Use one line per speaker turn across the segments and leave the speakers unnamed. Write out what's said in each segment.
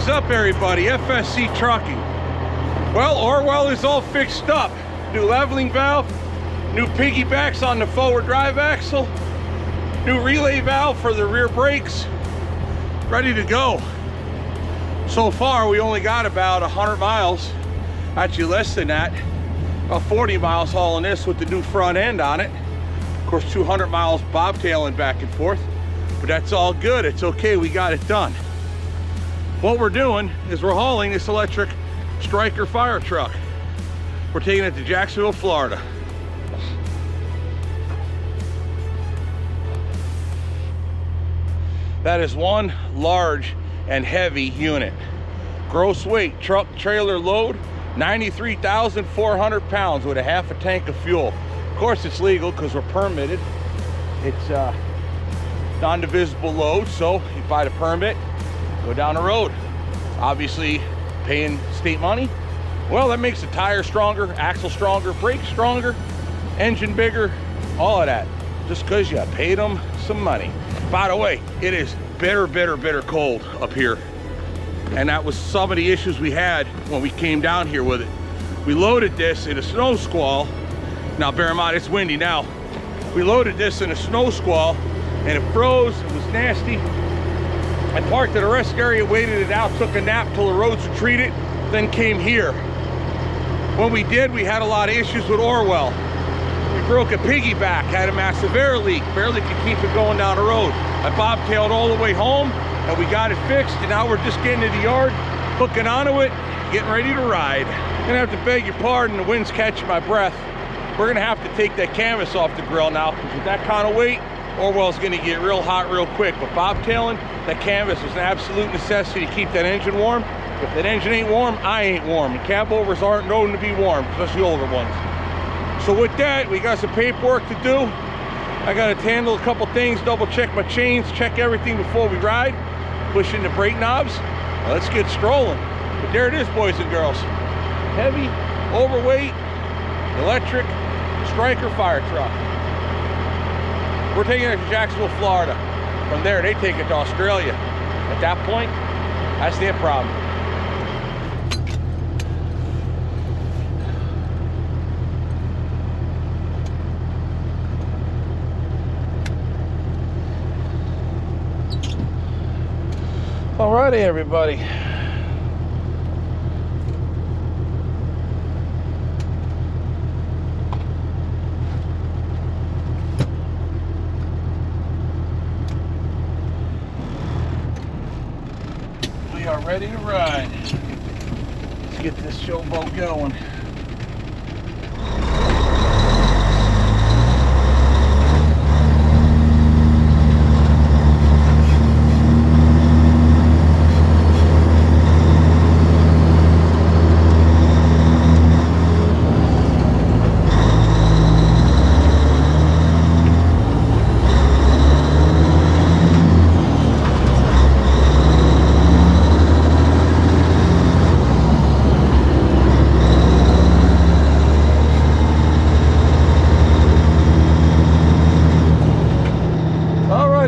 What's up, everybody? FSC Trucking. Well, Orwell is all fixed up. New leveling valve, new piggybacks on the forward drive axle, new relay valve for the rear brakes, ready to go. So far, we only got about 100 miles, actually less than that, about 40 miles hauling this with the new front end on it. Of course, 200 miles bobtailing back and forth, but that's all good. It's okay, we got it done. What we're doing is we're hauling this electric Striker fire truck. We're taking it to Jacksonville, Florida. That is one large and heavy unit. Gross weight, truck trailer load, 93,400 pounds with a half a tank of fuel. Of course it's legal because we're permitted. It's non-divisible load, so you buy the permit, go down the road. Obviously paying state money. Well, that makes the tire stronger, axle stronger, brakes stronger, engine bigger, all of that, just because you paid them some money. By the way, it is bitter cold up here. And that was some of the issues we had when we came down here with it. We loaded this in a snow squall. Now bear in mind, it's windy now. We loaded this in a snow squall and it froze, it was nasty. I parked at a rest area, waited it out, took a nap till the roads were treated, then came here. When we did, we had a lot of issues with Orwell. We broke a piggyback, had a massive air leak, barely could keep it going down the road. I bobtailed all the way home and we got it fixed, and now we're just getting to the yard, hooking onto it, getting ready to ride. I'm gonna have to beg your pardon, the wind's catching my breath. We're gonna have to take that canvas off the grill now, because with that kind of weight, Orwell's gonna get real hot real quick. But bobtailing, that canvas is an absolute necessity to keep that engine warm. If that engine ain't warm, I ain't warm. And Cabovers aren't known to be warm, especially older ones. So with that, we got some paperwork to do. I gotta handle a couple things, double check my chains, check everything before we ride, push in the brake knobs. Now let's get strolling. But there it is, boys and girls. Heavy, overweight, electric Striker fire truck. We're taking it to Jacksonville, Florida. From there, they take it to Australia. At that point, that's their problem. Alrighty, everybody. We are ready to ride. Let's get this showboat going.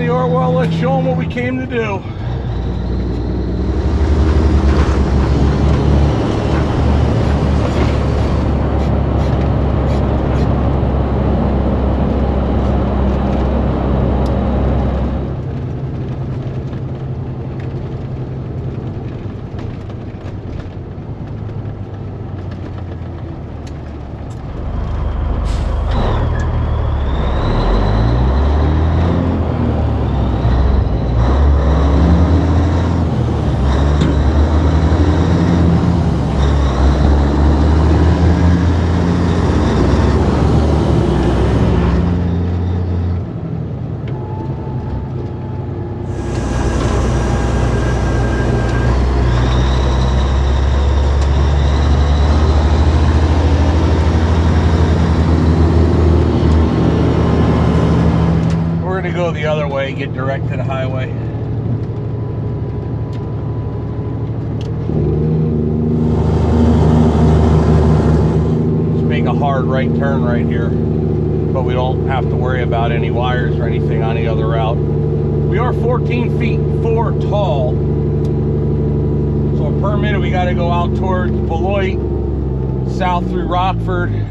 Orwell, let's show them what we came to do. Go the other way, get direct to the highway. Let's make a hard right turn right here, but we don't have to worry about any wires or anything on the other route. We are 14 feet 4 tall, permitted, we got to go out towards Beloit, south through Rockford.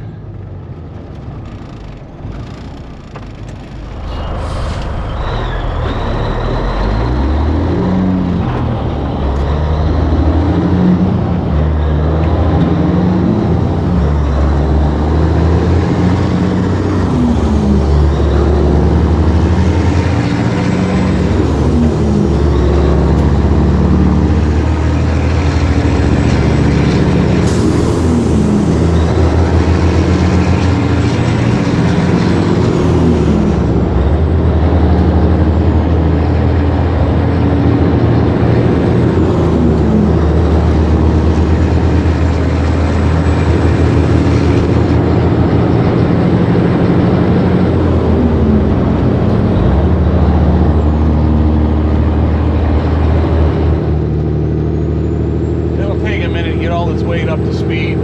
Up to speed.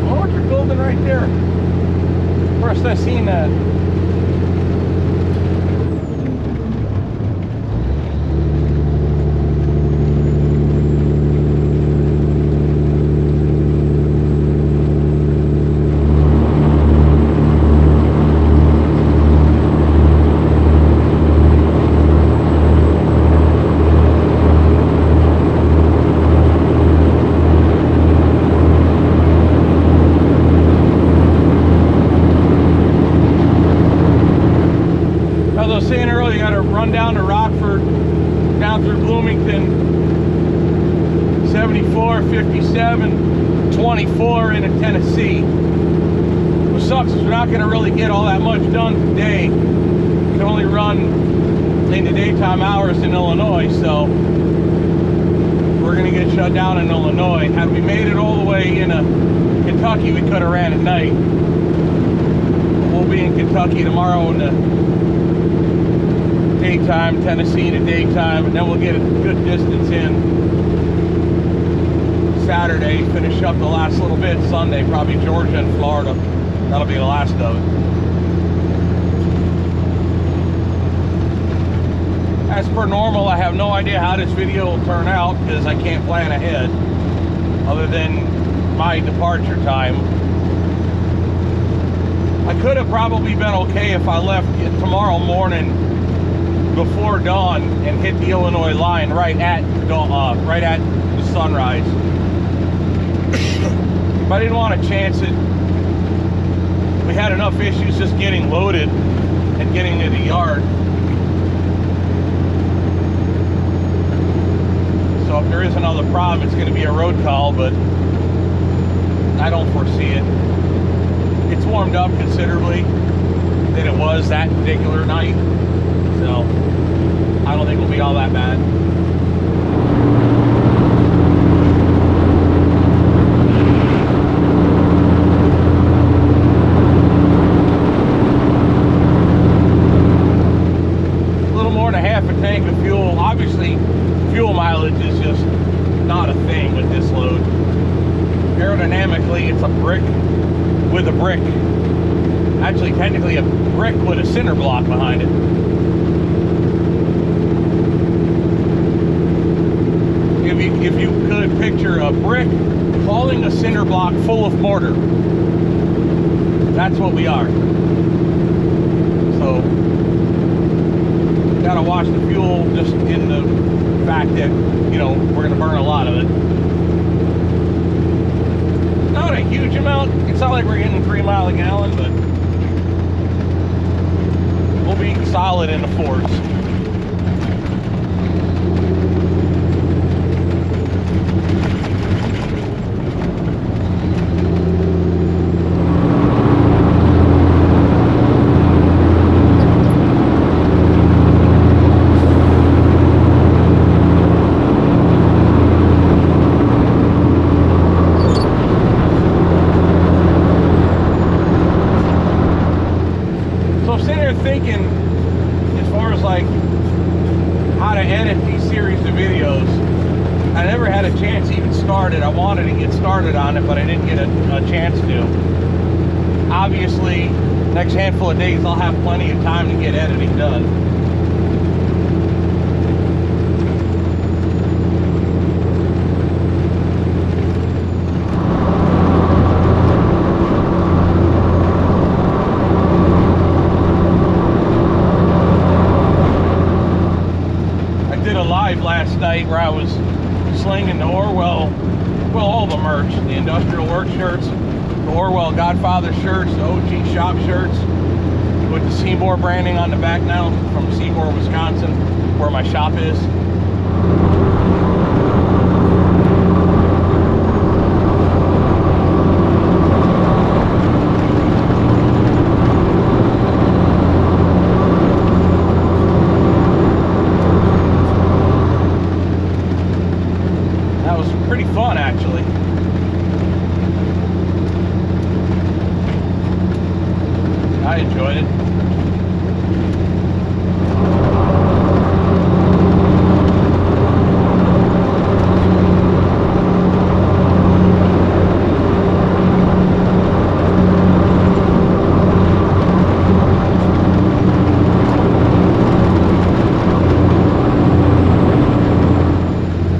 Oh, what you're building right there. First I seen that. Saying earlier, you got to run down to Rockford, down through Bloomington, 74, 57, 24 into Tennessee. What sucks is we're not going to really get all that much done today. We can only run in the daytime hours in Illinois, so we're going to get shut down in Illinois. Had we made it all the way into Kentucky, we could have ran at night. We'll be in Kentucky tomorrow in the daytime, Tennessee to daytime, and then we'll get a good distance in Saturday, finish up the last little bit Sunday, probably Georgia and Florida. That'll be the last of it. As per normal, I have no idea how this video will turn out because I can't plan ahead other than my departure time. I could have probably been okay if I left tomorrow morning before dawn and hit the Illinois line right at the sunrise. But I didn't want to chance it. We had enough issues just getting loaded and getting to the yard. So if there is another problem, it's going to be a road call, but I don't foresee it. It's warmed up considerably than it was that particular night. So I don't think it'll be all that bad. A little more than half a tank of fuel. Obviously, fuel mileage is just not a thing with this load. Aerodynamically, it's a brick with a brick. Actually, technically a brick with a cinder block behind it. If you could picture a brick hauling a cinder block full of mortar, that's what we are. So, gotta watch the fuel just in the fact that, you know, we're gonna burn a lot of it. Not a huge amount. It's not like we're getting 3 miles a gallon, but we'll be solid in the fours. far as like how to edit these series of videos, I never had a chance to even start it. I wanted to get started on it, but I didn't get a chance to. Obviously, next handful of days I'll have plenty of time to get editing done. Last night where I was slinging the Orwell, well, all the merch, the industrial work shirts, the Orwell Godfather shirts, the OG shop shirts with the Seymour branding on the back now, from Seymour, Wisconsin, where my shop is. Fun, actually. I enjoyed it.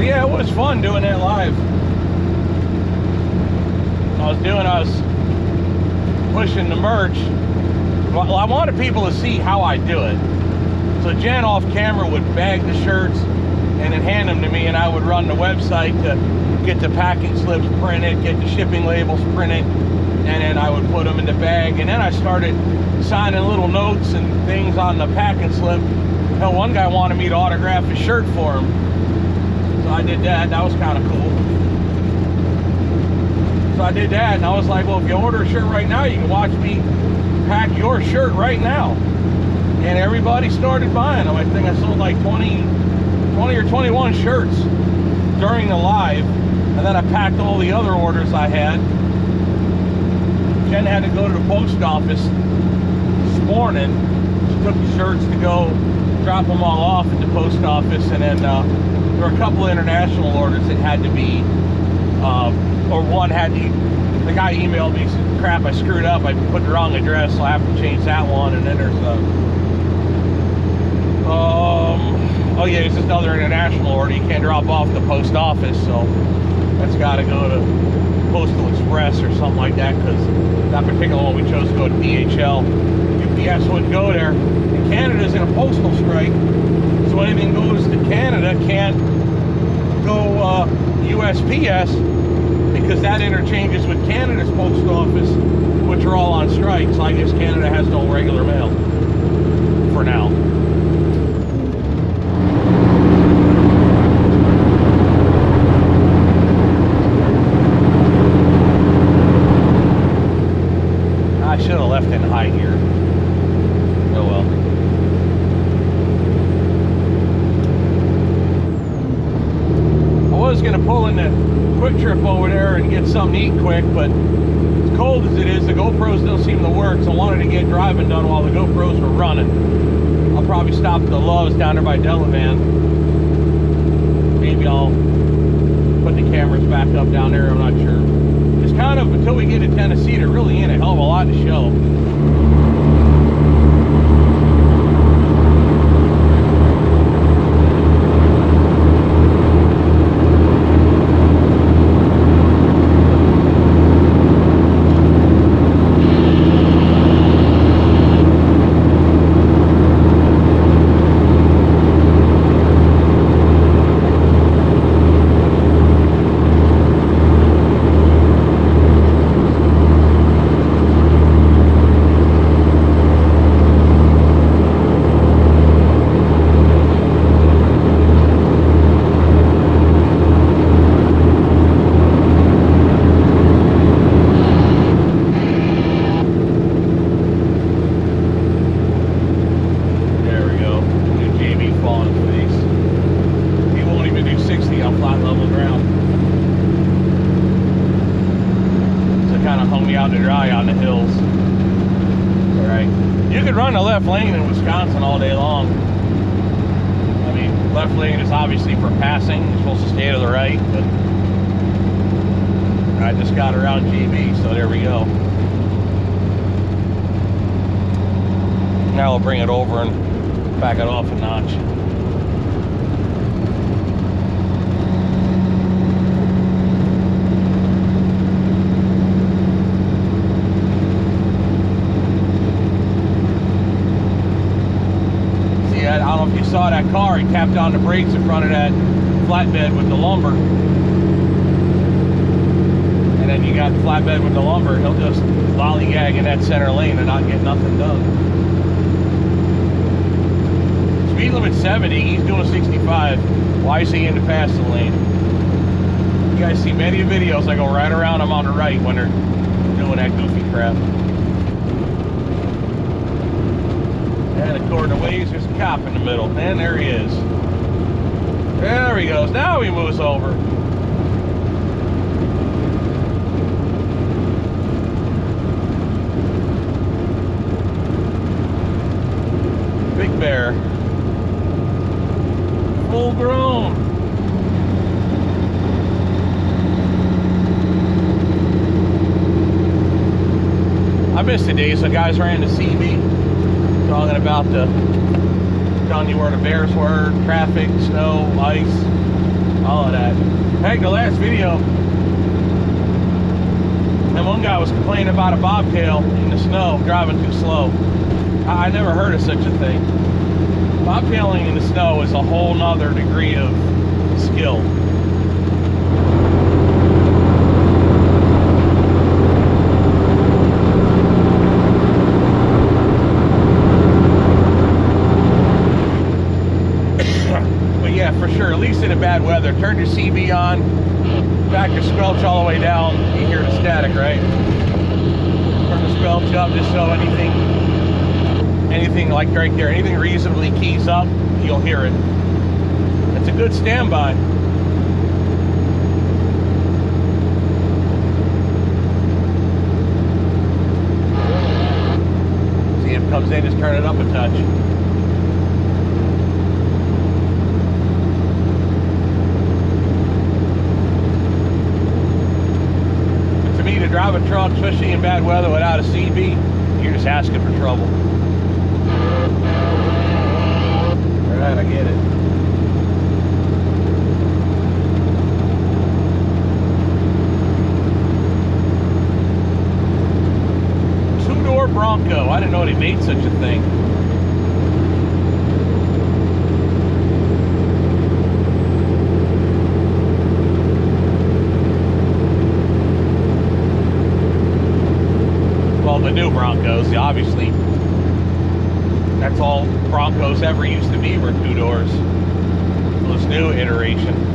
Yeah, it was fun doing that live. I was pushing the merch. Well, I wanted people to see how I do it. So Jen off camera would bag the shirts and then hand them to me, and I would run the website to get the packing slips printed, get the shipping labels printed, and then I would put them in the bag. And then I started signing little notes and things on the packing slip. Hell, one guy wanted me to autograph his shirt for him. So I did that. That was kind of cool. So I did that, and I was like, well, if you order a shirt right now, you can watch me pack your shirt right now. And everybody started buying them. I think I sold like 20 or 21 shirts during the live. And then I packed all the other orders I had. Jen had to go to the post office this morning. She took the shirts to go drop them all off at the post office. And then there were a couple of international orders that had to be or one had to, the guy emailed me, said, crap, I screwed up, I put the wrong address, so I have to change that one. And then there's oh yeah, it's another international order you can't drop off the post office, so that's got to go to Postal Express or something like that, because that particular one we chose to go to DHL. UPS wouldn't go there, and Canada's in a postal strike, so anything goes to Canada can't go USPS, because that interchanges with Canada's post office, which are all on strike. So I guess Canada has no regular mail for now. I should have left in high gear. Oh well. I was going to pull in the Quick Trip over there and get something to eat quick, but as cold as it is, the GoPros don't seem to work, so I wanted to get driving done while the GoPros were running. I'll probably stop at the Love's down there by Delavan. Maybe I'll put the cameras back up down there, I'm not sure. It's kind of, until we get to Tennessee, there really ain't a hell of a lot to show.
could run the left lane in Wisconsin all day long. I mean, left lane is obviously for passing. You're supposed to stay to the right, but I just got around GB, so there we go. Now we'll bring it over and back it off a notch. See, I don't know if you saw that car, he tapped on the brakes in front of that flatbed with the lumber. And then you got the flatbed with the lumber, he'll just lollygag in that center lane and not get nothing done. Speed limit 70, he's doing 65. Why is he in the passing lane? You guys see many videos I go right around him on the right when they're doing that goofy crap. And according to Waze, there's a cop in the middle. And there he is. There he goes. Now he moves over. Big Bear. Full grown. I miss the days when guys ran the CB talking about telling you where the bears were, traffic, snow, ice, all of that. Heck, the last video, and one guy was complaining about a bobtail in the snow driving too slow. I never heard of such a thing. Bobtailing in the snow is a whole nother degree of skill. But yeah, for sure, at least in a bad weather, turn your CB on, back your squelch all the way down, you hear the static, right? Turn the squelch up just so anything like right there, anything reasonably keys up, you'll hear it. It's a good standby. See if it comes in, just turn it up a touch. But to me, to drive a truck, especially in bad weather without a CB, you're just asking for trouble. Alright, I get it. Two-door Bronco. I didn't know they made such a thing. Well, the new Broncos, obviously. That's all Broncos ever used to be, were two doors. This new iteration.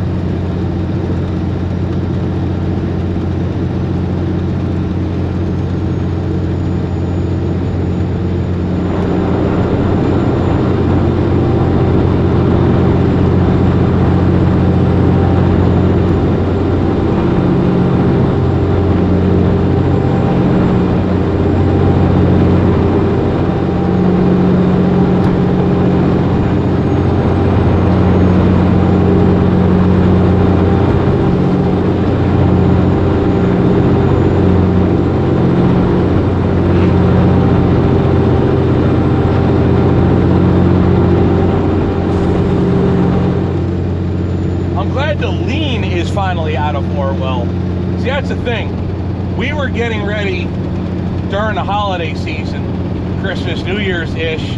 Finally out of Orwell. See, that's the thing. We were getting ready during the holiday season, Christmas, New Year's-ish,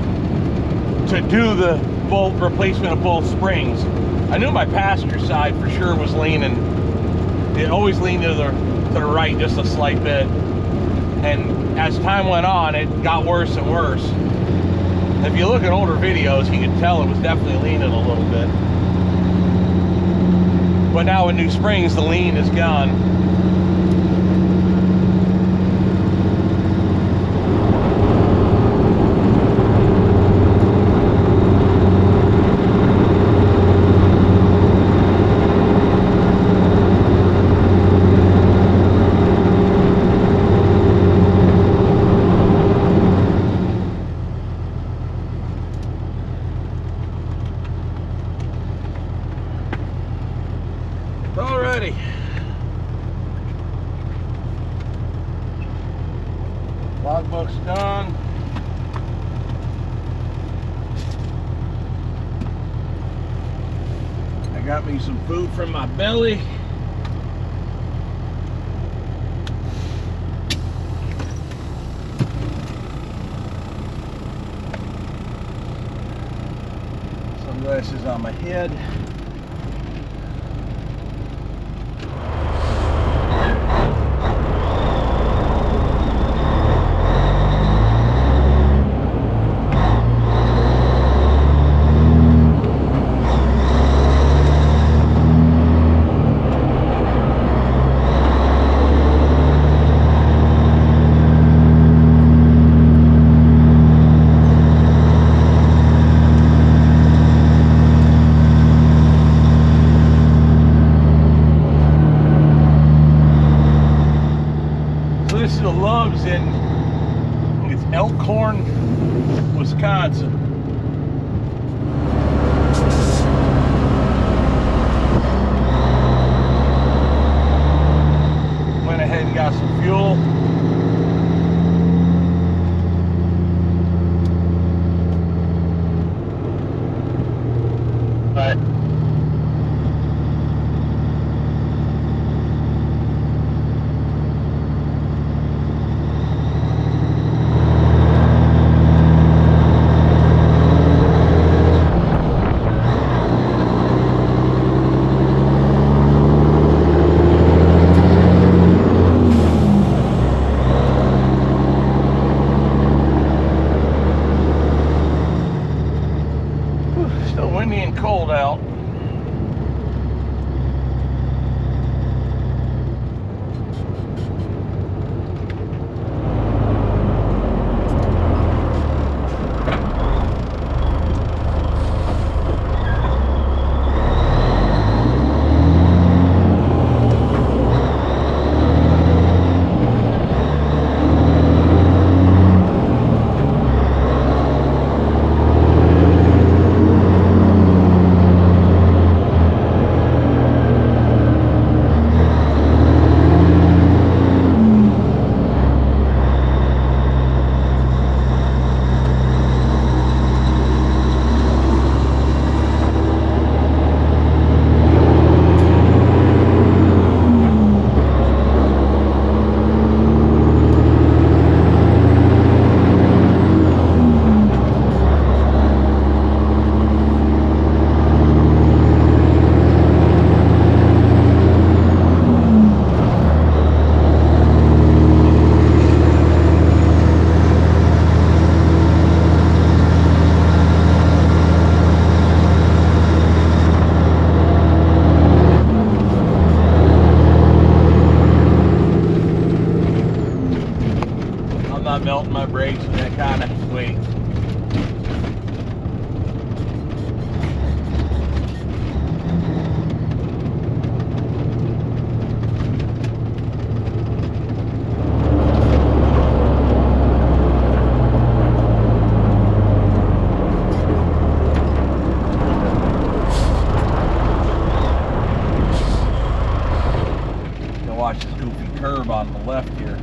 to do the bolt replacement of both springs. I knew my passenger side for sure was leaning. It always leaned to the right just a slight bit. And as time went on, it got worse and worse. If you look at older videos, you can tell it was definitely leaning a little bit. But now with new springs, the lean is gone. Alrighty. Logbook's done. I got me some food from my belly. Sunglasses on my head. Loves in, I think it's Elkhorn, Wisconsin. Went ahead and got some fuel. But windy and cold out. Melting my brakes with that kind of weight. Gonna watch this goofy curb on the left here.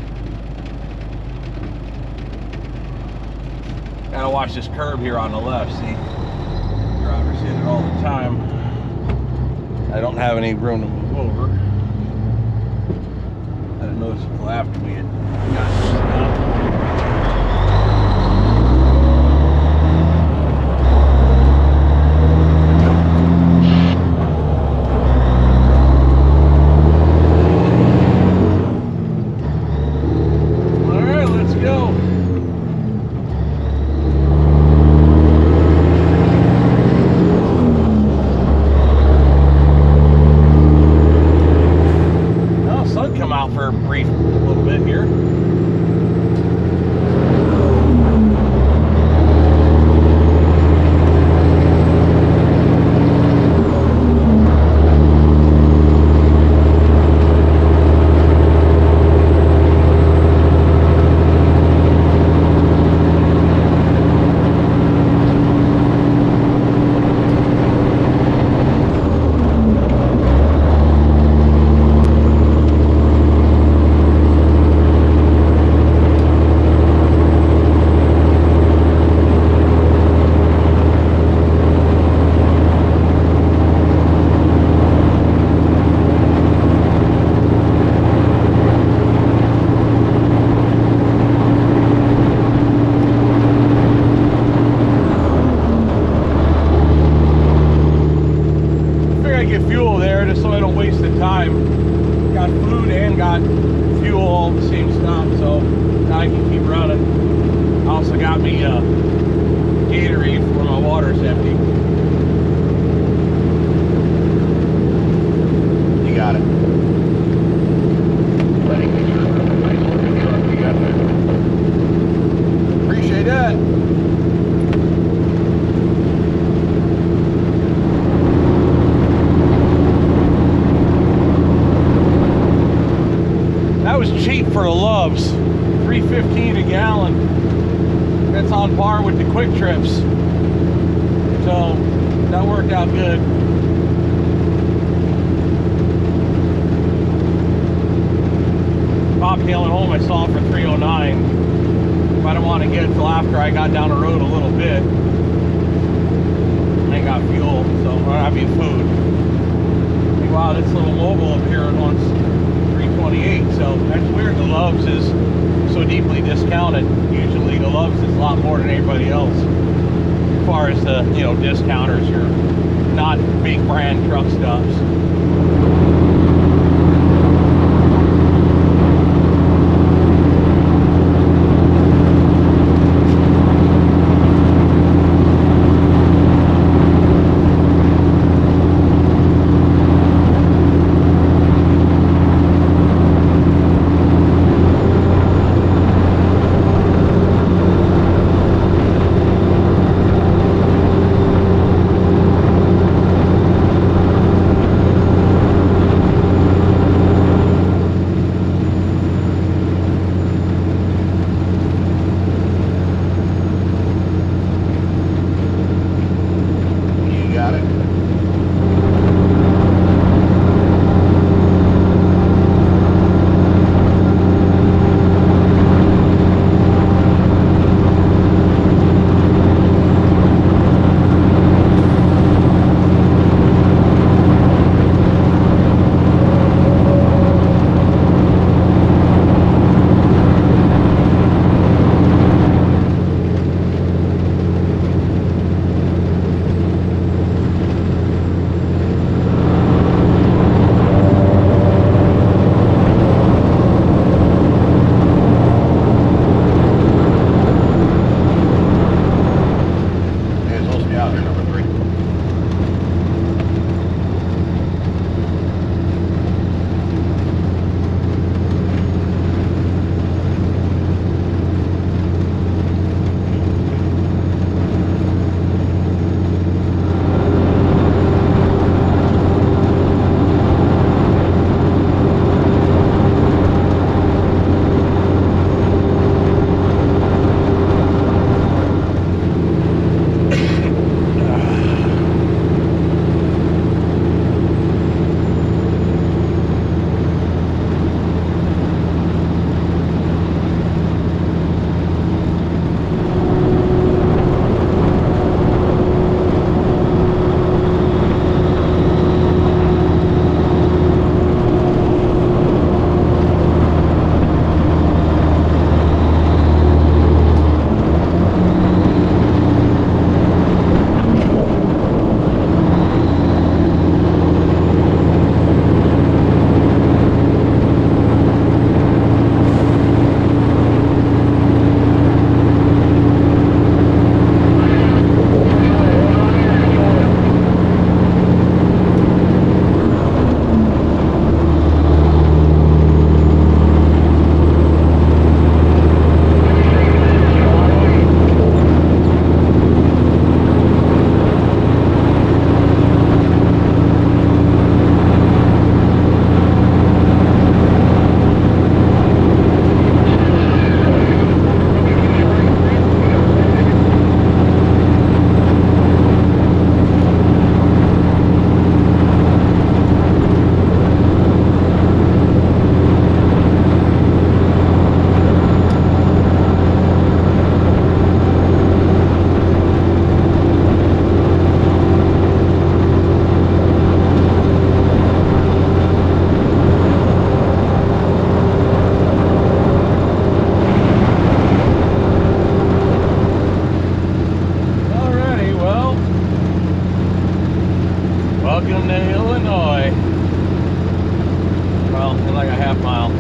Gotta watch this curb here on the left, see? Drivers hit it all the time. I don't have any room to move over. I didn't notice until after we had gotten stopped. For a brief little bit here. just so I don't waste the time. Got food and got fuel, all the same stuff, so now I can keep running. I also got me a Gatorade for when my water's empty. You got it.
Nice looking truck you got there.
Appreciate that. That was cheap for the Loves. $3.15 a gallon. That's on par with the Quick Trips. So that worked out good. Bobtailing home, I saw him for $3.09. But I didn't want to get it till after I got down the road a little bit. I got fuel, so I mean food. Like, wow, this little mobile up here wants $3.28. So that's weird. The Loves is so deeply discounted. Usually the Loves is a lot more than everybody else. As far as the, you know, discounters, your not big brand truck stops. Welcome to Illinois. mile in like a half mile.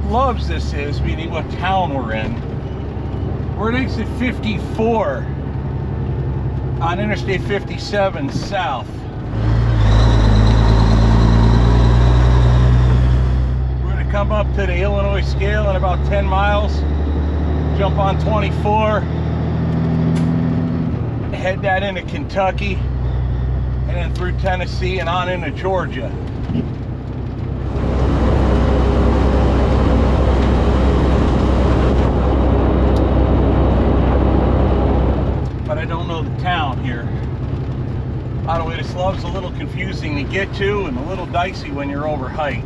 Loves this is, meaning what town we're in. We're at exit 54. on Interstate 57 south. We're going to come up to the Illinois scale in about 10 miles, jump on 24, head that into Kentucky, and then through Tennessee and on into Georgia. But I don't know the town here. By the way, this love's a little confusing to get to and a little dicey when you're over height.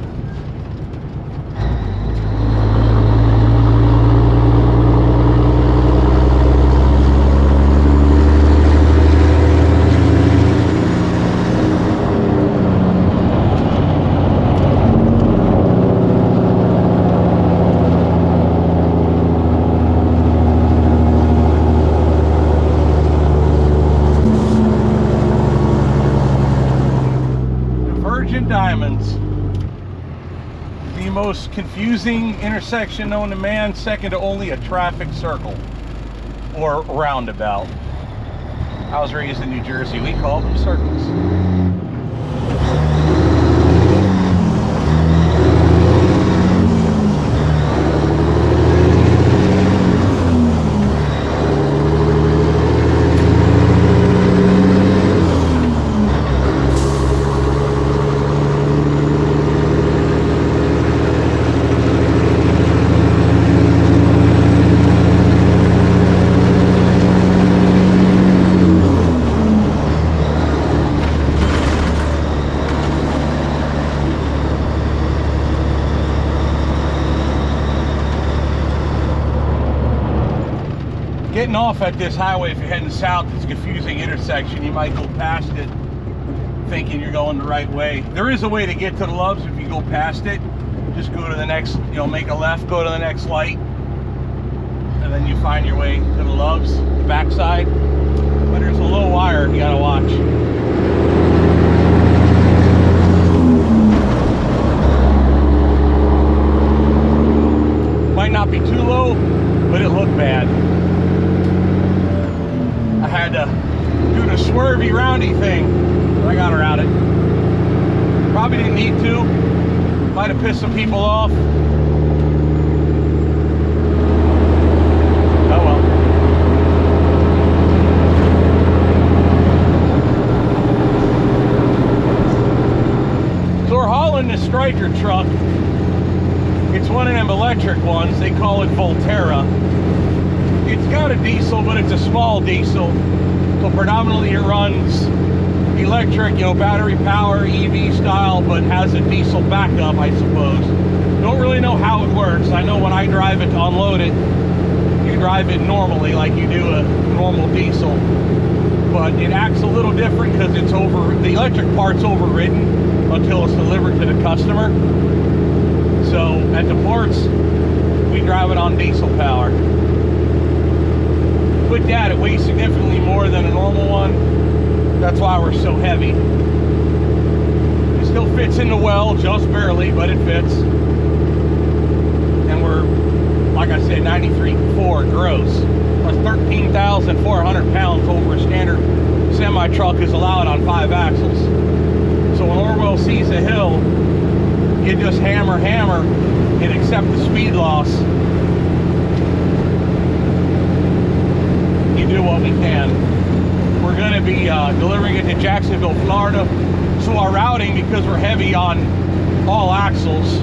Diamonds, the most confusing intersection known to man, second to only a traffic circle or roundabout. I was raised in New Jersey, we call them circles. Getting off at this highway, if you're heading south, it's a confusing intersection. You might go past it thinking you're going the right way. There is a way to get to the Loves if you go past it. Just go to the next, make a left, go to the next light, and then you find your way to the Loves, the backside. But there's a low wire you gotta watch. Might not be too low, but it looked bad. I had to do the swervy roundy thing, but I got around it. Probably didn't need to. Might have pissed some people off. Oh well. So we're hauling this striker truck. It's one of them electric ones. They call it Volterra. It's got a diesel, but it's a small diesel. So predominantly it runs electric, battery power, EV style, but has a diesel backup, I suppose. Don't really know how it works. I know when I drive it to unload it, you drive it normally like you do a normal diesel. But it acts a little different because the electric part's overridden until it's delivered to the customer. So at the ports, we drive it on diesel power. With that, it weighs significantly more than a normal one. That's why we're so heavy. It still fits in the well, just barely, but it fits. And we're, like I said, 93.4 gross. That's 13,400 pounds over a standard semi-truck is allowed on 5 axles. So when Orwell sees a hill, you just hammer, and accept the speed loss. You do what we can. We're going to be delivering it to Jacksonville, Florida. So our routing, because we're heavy on all axles,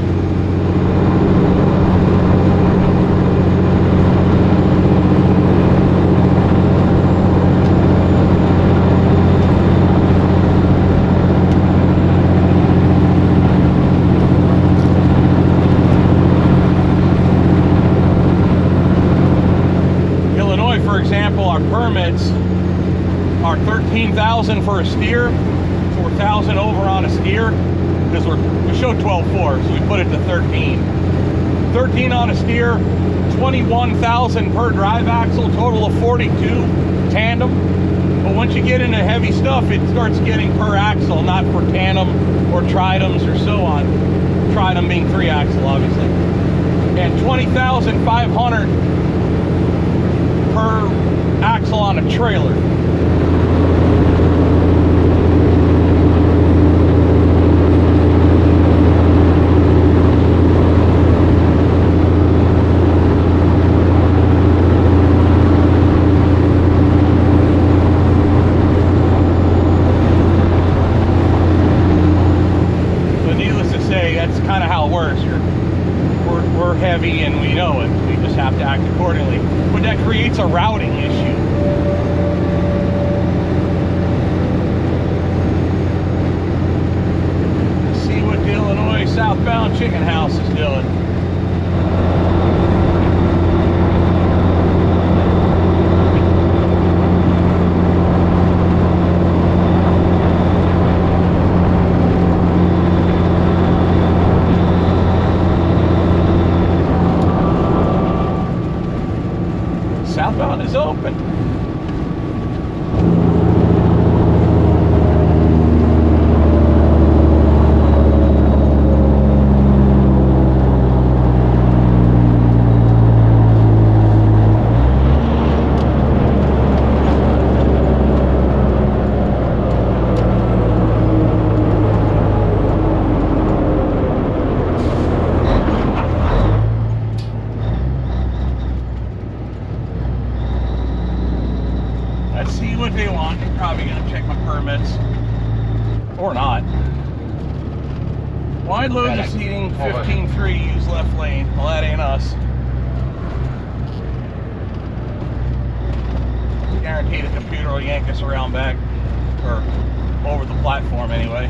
for example, our permits are 13,000 for a steer, 4,000 over on a steer, because we show 12.4, so we put it to 13. 13 on a steer, 21,000 per drive axle, total of 42 tandem. But once you get into heavy stuff, it starts getting per axle, not for tandem or tridems or so on. Tridem being 3 axle, obviously. And 20,500 per axle on a trailer. we're heavy and we know it. We just have to act accordingly. But that creates a routing issue. Let's see what the Illinois southbound chicken house is doing. Southbound is open. Let's see what they want. They're probably going to check my permits. Or not. Wide load of seating, 15.3, use left lane. Well, that ain't us. Guaranteed the computer will yank us around back. Or over the platform anyway.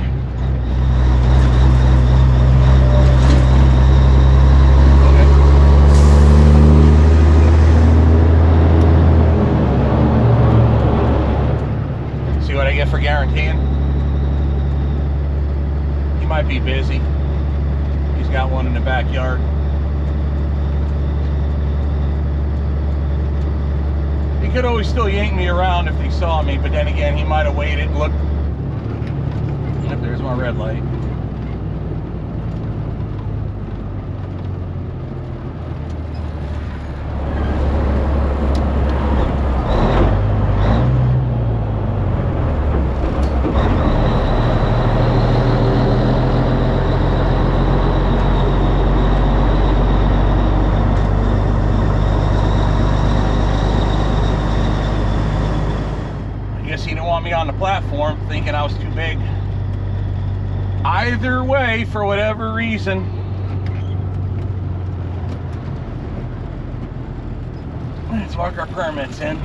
What I get for guaranteeing? He might be busy. He's got one in the backyard. He could always still yank me around if he saw me, but then again, he might have waited and looked. Yep, there's my red light. He didn't want me on the platform, thinking I was too big. Either way, for whatever reason, let's mark our permits in.